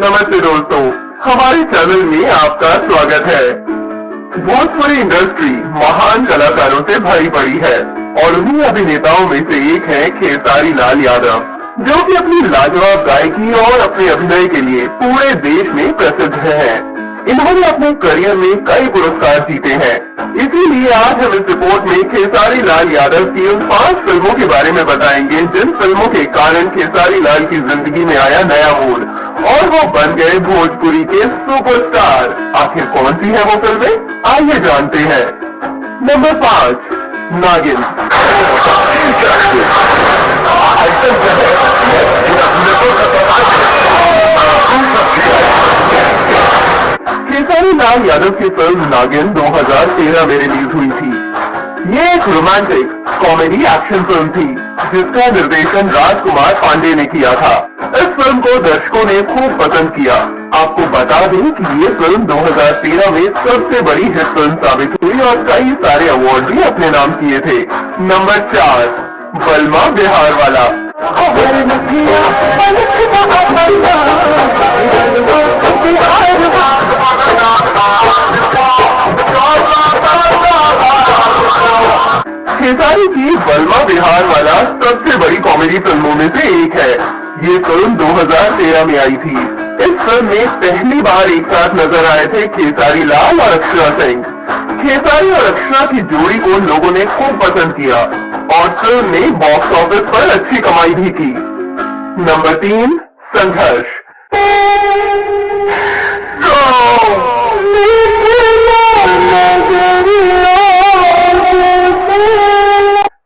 नमस्ते दोस्तों, हमारे चैनल में आपका स्वागत है। भोजपुरी इंडस्ट्री महान कलाकारों से भरी पड़ी है और उन्हीं अभिनेताओं में से एक है खेसारी लाल यादव, जो कि अपनी लाजवाब गायकी और अपने अभिनय के लिए पूरे देश में प्रसिद्ध है। इन्होंने अपने करियर में कई पुरस्कार जीते हैं, इसीलिए आज हम इस रिपोर्ट में खेसारी लाल यादव की उन 5 फिल्मों के बारे में बताएंगे जिन फिल्मों के कारण खेसारी लाल की जिंदगी में आया नया मोड़ और वो बन गए भोजपुरी के सुपरस्टार। आखिर कौन सी है वो फिल्में, आइए जानते हैं। नंबर 5, नागिन। खेसारी लाल यादव की फिल्म नागिन 2013 में रिलीज हुई थी। ये एक रोमांटिक कॉमेडी एक्शन फिल्म थी जिसका निर्देशन राजकुमार पांडे ने किया था। इस फिल्म को दर्शकों ने खूब पसंद किया। आपको बता दें कि ये फिल्म 2013 में सबसे बड़ी हिट फिल्म साबित हुई और कई सारे अवार्ड भी अपने नाम किए थे। नंबर 4, बलमा बिहार वाला। खेसारी की बलमा बिहार वाला सबसे बड़ी कॉमेडी फिल्मों में से एक है। ये फिल्म 2013 में आई थी। इस फिल्म में पहली बार एक साथ नजर आए थे खेसारी लाल और अक्षरा सिंह। खेसारी और अक्षरा की जोड़ी को लोगों ने खूब पसंद किया और फिल्म ने बॉक्स ऑफिस पर अच्छी कमाई भी की। नंबर 3, संघर्ष।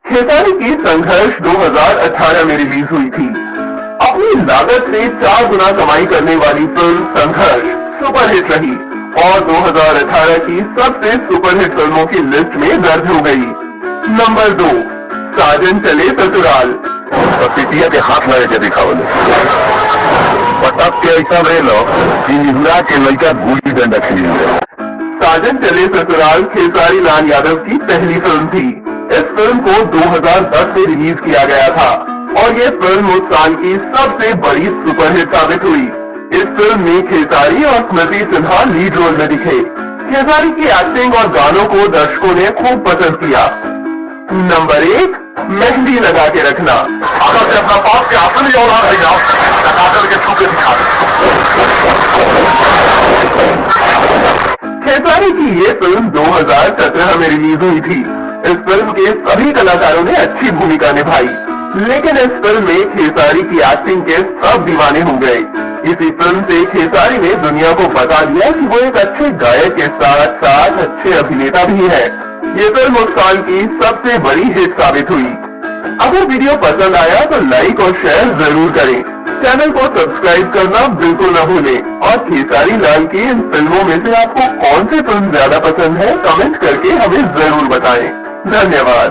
खेसारी की संघर्ष 2018 में रिलीज हुई थी। अपनी लागत से 4 गुना कमाई करने वाली फिल्म संघर्ष सुपरहिट रही और 2018 की सबसे सुपरहिट फिल्मों की लिस्ट में दर्ज हो गई। नंबर 2, साजन चले ससुराल। पिटिया के हाथ लगे के दिखा बोले पटक के ऐसा रेलो कि निहुरा के लड़का गुली डंडा खींच। साजन चले ससुराल खेसारी लाल यादव की पहली फिल्म थी। इस फिल्म को 2010 में रिलीज किया गया था और ये फिल्म उस साल की सबसे बड़ी सुपरहिट साबित हुई। इस फिल्म में खेसारी और स्मृति सिन्हा लीड रोल में दिखे। खेसारी की एक्टिंग और गानों को दर्शकों ने खूब पसंद किया। नंबर 1, मेहंदी लगा के रखना। अगर से अपना बाप के अपनी औलाद है लगा करके छूके दिखा। खेसारी की ये फिल्म 2017 में रिलीज हुई थी। इस फिल्म के सभी कलाकारों ने अच्छी भूमिका निभाई, लेकिन इस फिल्म में खेसारी की एक्टिंग के सब दीवाने हो गए। इसी फिल्म से खेसारी ने दुनिया को बता दिया कि वो एक अच्छे गायक के साथ साथ अच्छे अभिनेता भी है। ये फिल्म उस साल की सबसे बड़ी हिट साबित हुई। अगर वीडियो पसंद आया तो लाइक और शेयर जरूर करें। चैनल को सब्सक्राइब करना बिल्कुल न भूलें और खेसारी लाल की इन फिल्मों में से आपको कौन सी फिल्म ज्यादा पसंद है कमेंट करके हमें जरूर बताएं। धन्यवाद।